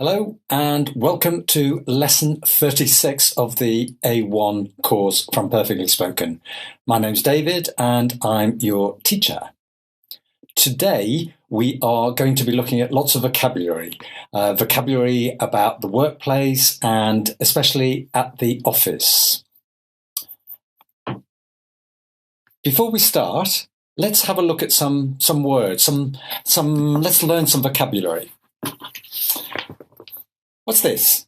Hello and welcome to lesson 36 of the A1 course from Perfectly Spoken. My name's David and I'm your teacher. Today we are going to be looking at lots of vocabulary about the workplace and especially at the office. Before we start, let's have a look at some words, let's learn some vocabulary. What's this?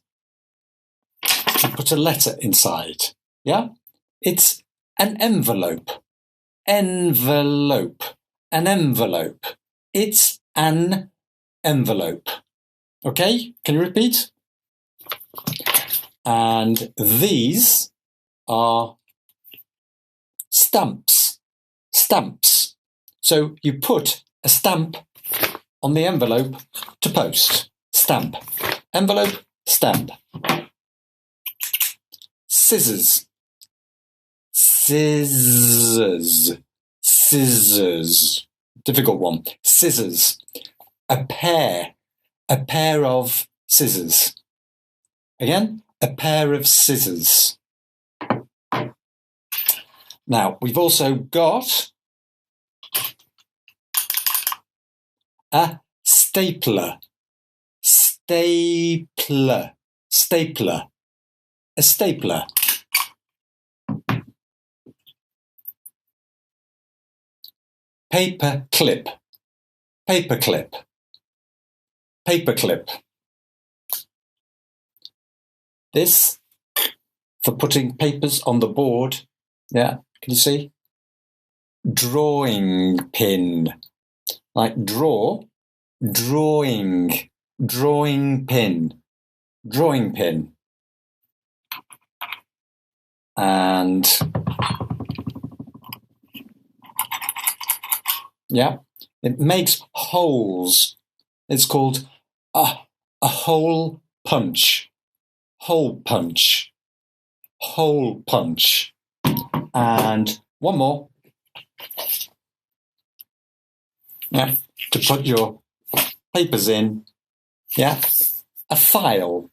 You put a letter inside, yeah? It's an envelope. Envelope. An envelope. It's an envelope. Okay, can you repeat? And these are stamps. Stamps. So you put a stamp on the envelope to post. Stamp. Envelope, stamp. Scissors. Scissors. Scissors. Difficult one. Scissors. A pair. A pair of scissors. Again, a pair of scissors. Now, we've also got a stapler. Stapler. Stapler. A stapler. Paper clip. Paper clip. Paper clip. This for putting papers on the board. Yeah, can you see? Drawing pin. Like draw. Drawing. Drawing pin. Drawing pin. And yeah, it makes holes. It's called a hole punch. Hole punch. Hole punch. And one more. Yeah, to put your papers in. Yeah, a file.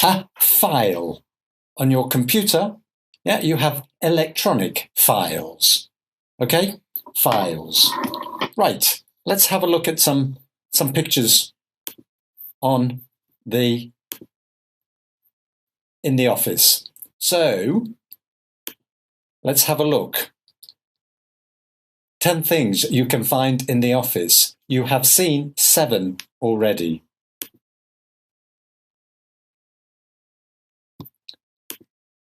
A file. On your computer, yeah, you have electronic files. Okay? Files. Right, let's have a look at some pictures in the office. So, let's have a look. 10 things you can find in the office. You have seen 7 already.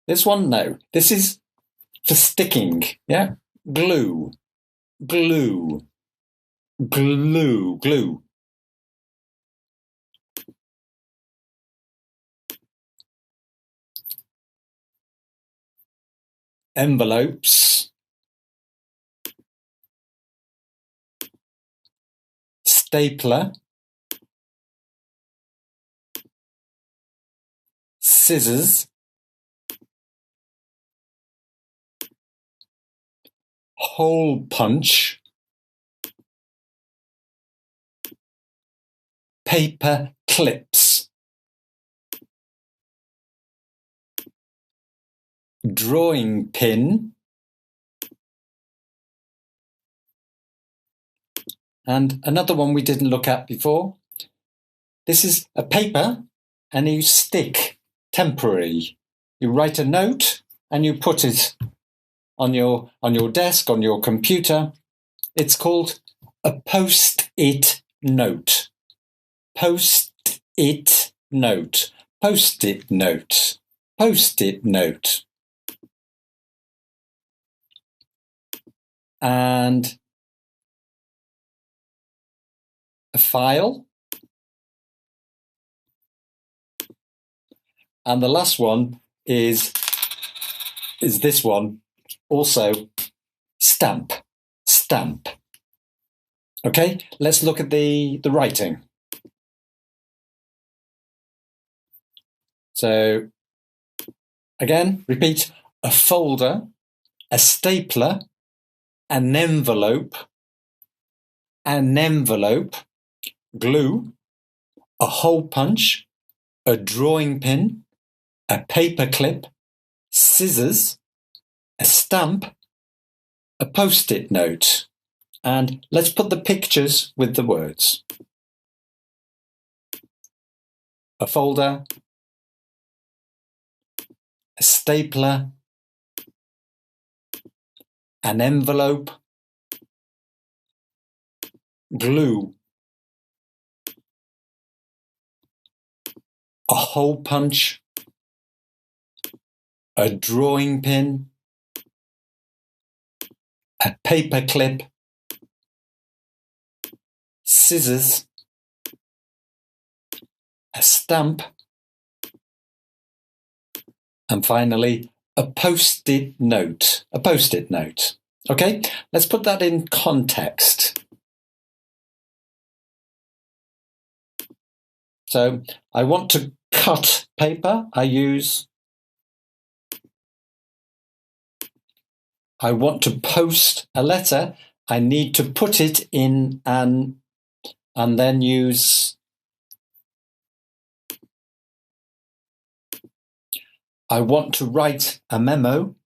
This one, no. This is for sticking, yeah? Glue. Glue. Glue. Glue. Envelopes. Stapler. Scissors. Hole punch. Paper clips. Drawing pin. And another one we didn't look at before. This is a paper and you stick temporary. You write a note and you put it on your desk, on your computer. It's called a post-it note. Post-it note. Post-it note. Post-it note. And a file. And the last one is this one. Also, stamp. Stamp. Okay, let's look at the writing. So, again, repeat. A folder, a stapler, an envelope, glue, a hole punch, a drawing pin, a paper clip, scissors, a stamp, a post-it note. And let's put the pictures with the words. A folder, a stapler, an envelope, glue, a hole punch, a drawing pin, a paper clip, scissors, a stamp, and finally a post-it note. A post-it note. Okay, let's put that in context. So I want to cut paper. I want to post a letter. I need to put it in and then use. I want to write a memo.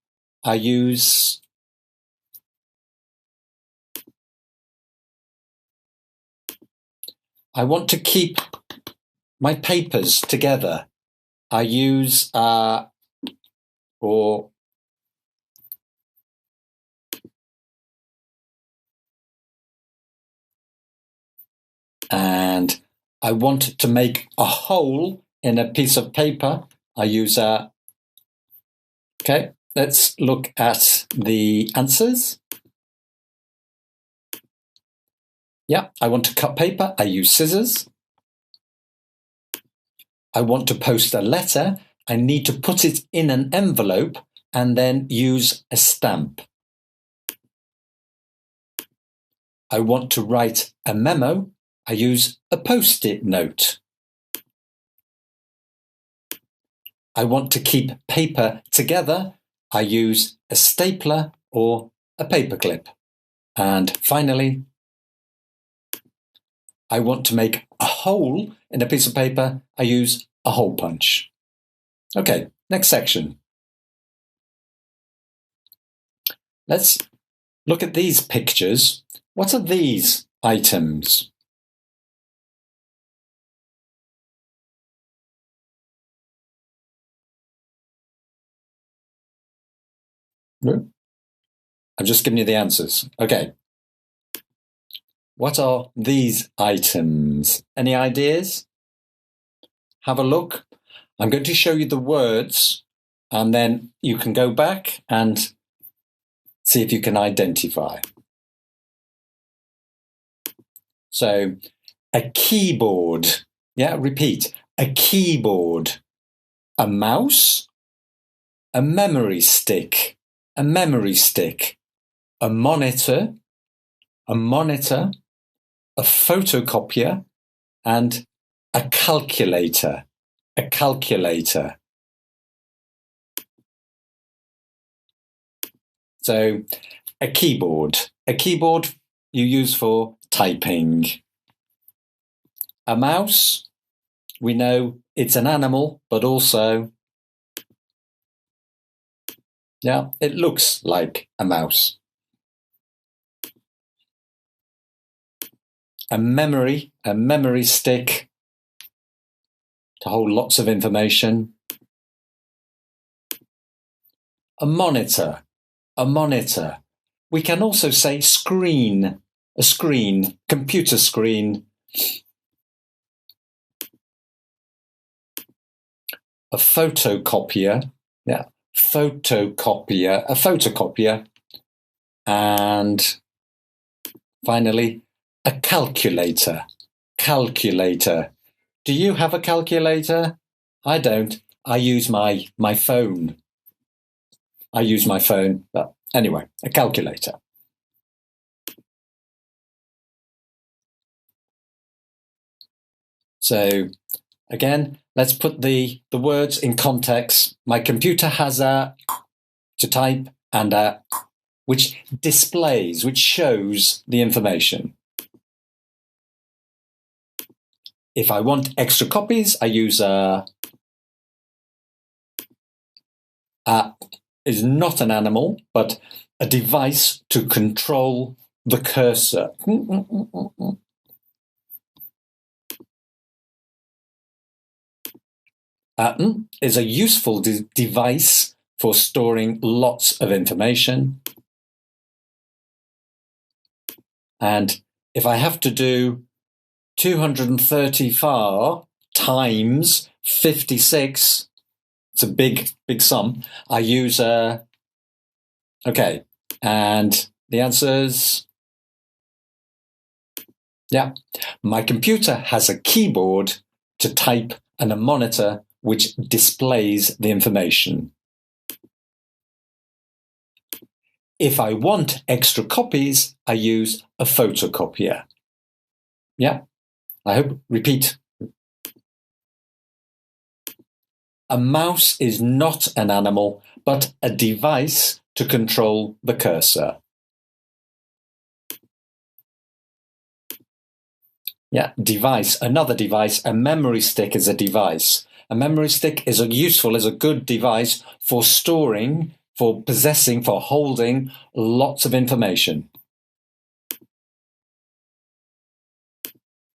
I use. I want to keep my papers together. I use and I want to make a hole in a piece of paper. I use a. Okay, let's look at the answers. Yeah, I want to cut paper. I use scissors. I want to post a letter. I need to put it in an envelope and then use a stamp. I want to write a memo. I use a post-it note. I want to keep paper together. I use a stapler or a paperclip. And finally, I want to make a hole in a piece of paper. I use a hole punch. Okay, next section. Let's look at these pictures. What are these items? I've just given you the answers. Okay. What are these items? Any ideas? Have a look. I'm going to show you the words and then you can go back and see if you can identify. So, a keyboard. Yeah, repeat. A keyboard. A mouse. A memory stick. A memory stick. A monitor. A monitor. A photocopier. And a calculator. A calculator. So, a keyboard. A keyboard you use for typing. A mouse, we know it's an animal, but also, yeah, it looks like a mouse. A memory stick to hold lots of information. A monitor. We can also say screen, a screen, computer screen. A photocopier, yeah, a photocopier. And finally, a calculator. Do you have a calculator? I don't. I use my phone. But anyway, a calculator. So again, let's put the words in context. My computer has a to type and a which shows the information. If I want extra copies, I use is not an animal, but a device to control the cursor. Is a useful device for storing lots of information. And if I have to do 234 times 56, it's a big sum, I use okay, and the answer's, yeah. My computer has a keyboard to type and a monitor which displays the information. If I want extra copies, I use a photocopier. Yeah, I hope, repeat. A mouse is not an animal, but a device to control the cursor. Yeah, device, another device. A memory stick is a device. A memory stick is a good device for storing, for possessing, for holding lots of information.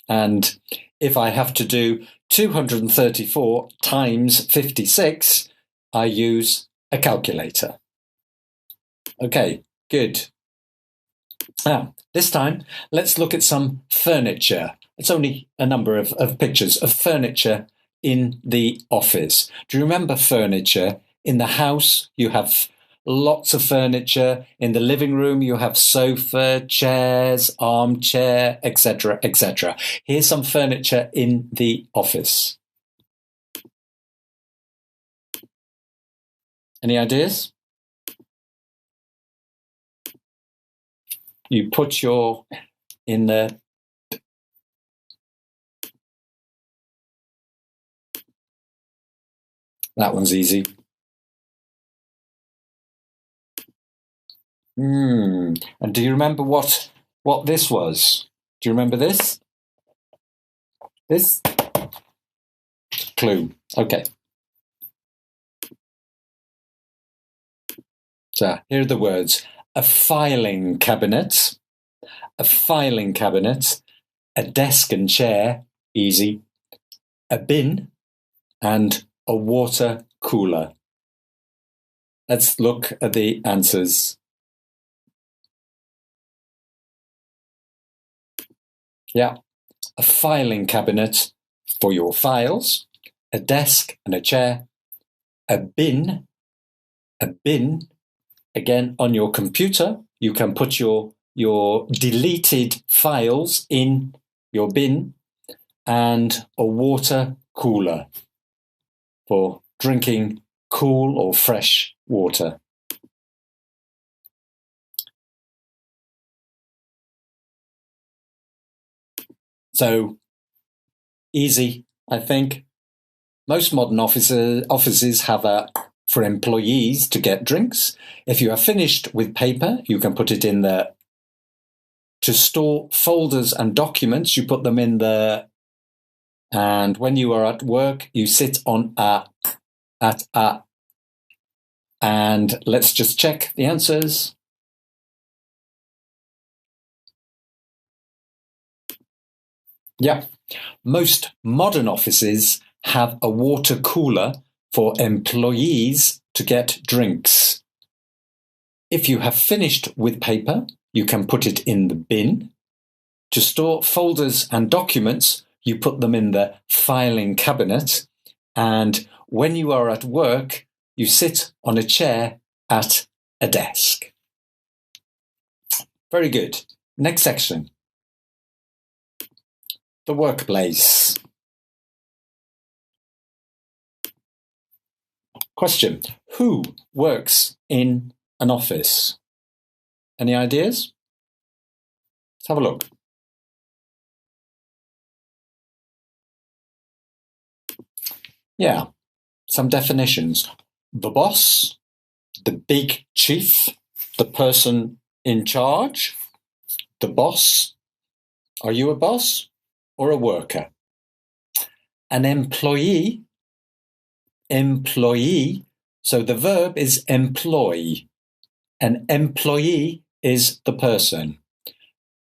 And if I have to do 234 times 56, I use a calculator. Okay, good. Now, this time, let's look at some furniture. It's only a number of pictures of furniture in the office. Do you remember furniture? In the house, you have lots of furniture. In the living room, you have sofa, chairs, armchair, etc., etc. Here's some furniture in the office. Any ideas? You put your in the that one's easy. And do you remember what this was? Do you remember this? This? Clue. Okay. So here are the words. A filing cabinet, a filing cabinet, a desk and chair, easy, a bin, and a water cooler. Let's look at the answers. Yeah, a filing cabinet for your files, a desk and a chair, a bin, again, on your computer, you can put your deleted files in your bin, and a water cooler for drinking cool or fresh water. So easy, I think. Most modern offices have for employees to get drinks. If you are finished with paper, you can put it in there. To store folders and documents, you put them in there. And when you are at work, you sit on at a. And let's just check the answers. Yeah, most modern offices have a water cooler for employees to get drinks. If you have finished with paper, you can put it in the bin. To store folders and documents, you put them in the filing cabinet. And when you are at work, you sit on a chair at a desk. Very good. Next section. The workplace. Question. Who works in an office? Any ideas? Let's have a look. Yeah, some definitions. The boss, the big chief, the person in charge, the boss. Are you a boss or a worker? An employee, so the verb is employ. An employee is the person.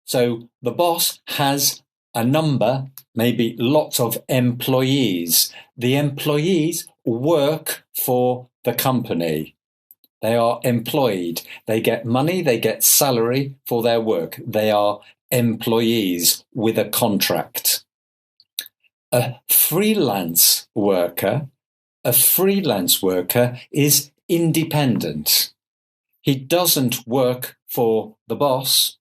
So the boss has a number, maybe lots of employees. The employees work for the company. They are employed. They get money, they get salary for their work. They are employees with a contract. A freelance worker is independent. He doesn't work for the boss,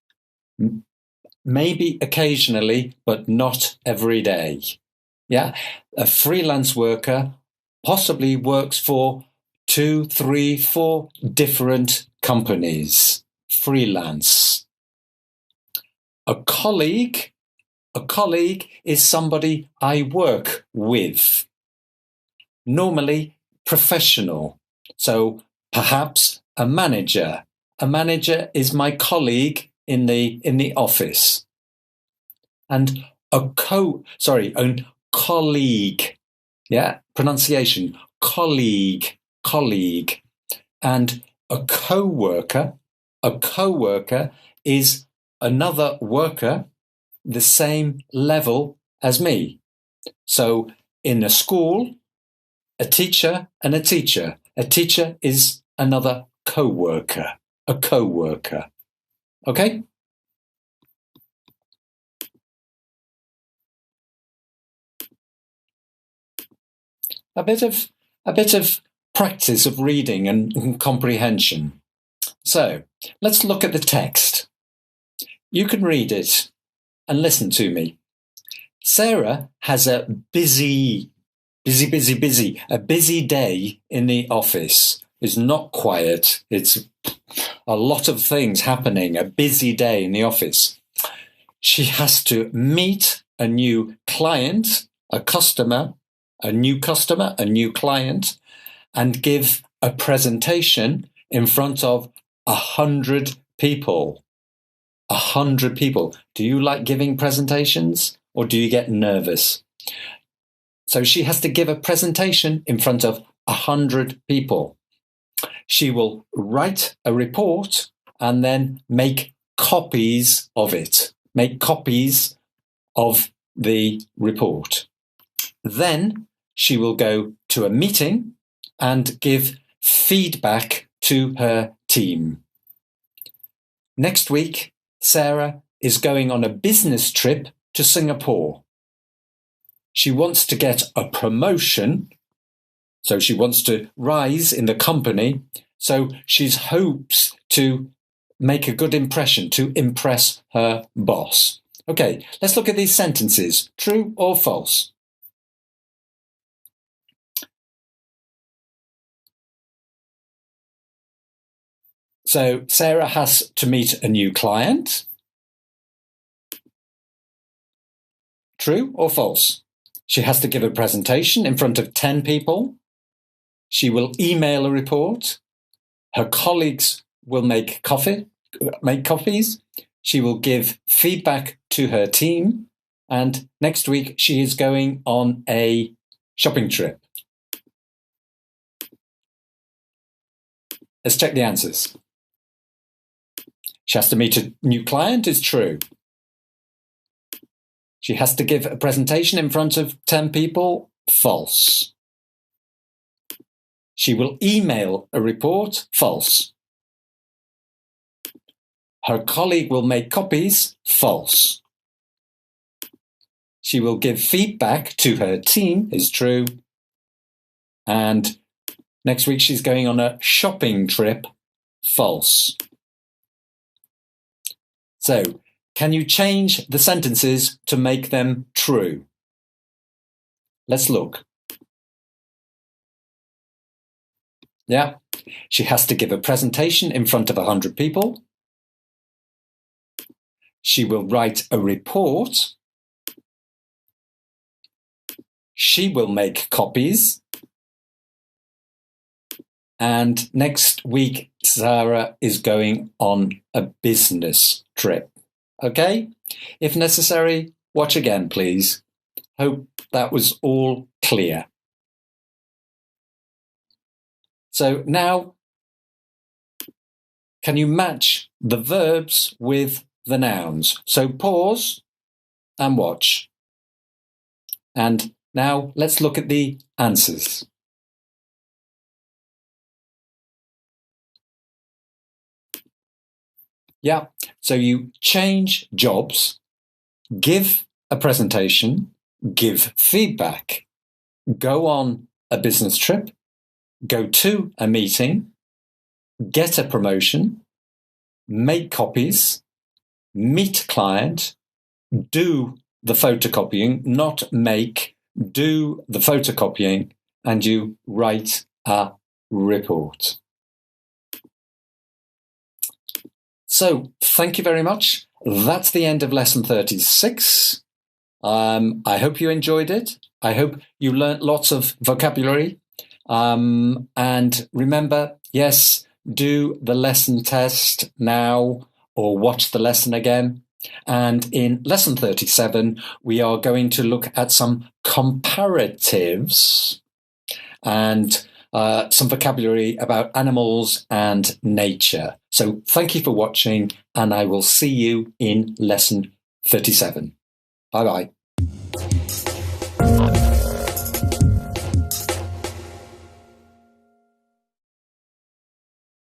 maybe occasionally, but not every day. Yeah, a freelance worker possibly works for 2, 3, 4 different companies. Freelance. A colleague is somebody I work with. Normally professional. So perhaps a manager. A manager is my colleague in the office. And a colleague. Yeah, pronunciation. Colleague. And a co-worker is another worker the same level as me. So in a school, a teacher and a teacher. A teacher is another co-worker, a co-worker. Okay? A bit of practice of reading and comprehension. So let's look at the text. You can read it and listen to me. Sarah has a busy day in the office. It's not quiet. It's a lot of things happening, a busy day in the office. She has to meet a new client, a new client, and give a presentation in front of 100 people. 100 people. Do you like giving presentations or do you get nervous? So she has to give a presentation in front of 100 people. She will write a report and then make copies of it. Make copies of the report. Then she will go to a meeting and give feedback to her team. Next week, Sarah is going on a business trip to Singapore. She wants to get a promotion, so she wants to rise in the company, so she hopes to make a good impression, to impress her boss. Okay, let's look at these sentences. True or false? So Sarah has to meet a new client. True or false? She has to give a presentation in front of 10 people. She will email a report. Her colleagues will make copies. She will give feedback to her team. And next week, she is going on a shopping trip. Let's check the answers. She has to meet a new client is true. She has to give a presentation in front of 10 people, false. She will email a report, false. Her colleague will make copies, false. She will give feedback to her team, is true. And next week she's going on a shopping trip, false. So, can you change the sentences to make them true? Let's look. Yeah, she has to give a presentation in front of 100 people. She will write a report. She will make copies. And next week, Sarah is going on a business trip. Okay? If necessary, watch again, please. Hope that was all clear. So now, can you match the verbs with the nouns? So pause and watch. And now let's look at the answers. Yeah, so you change jobs, give a presentation, give feedback, go on a business trip, go to a meeting, get a promotion, make copies, meet client, do the photocopying, not make, do the photocopying, and you write a report. So thank you very much. That's the end of lesson 36. I hope you enjoyed it. I hope you learnt lots of vocabulary. And remember, yes, do the lesson test now or watch the lesson again. And in lesson 37, we are going to look at some comparatives and some vocabulary about animals and nature. So thank you for watching, and I will see you in lesson 37. Bye-bye.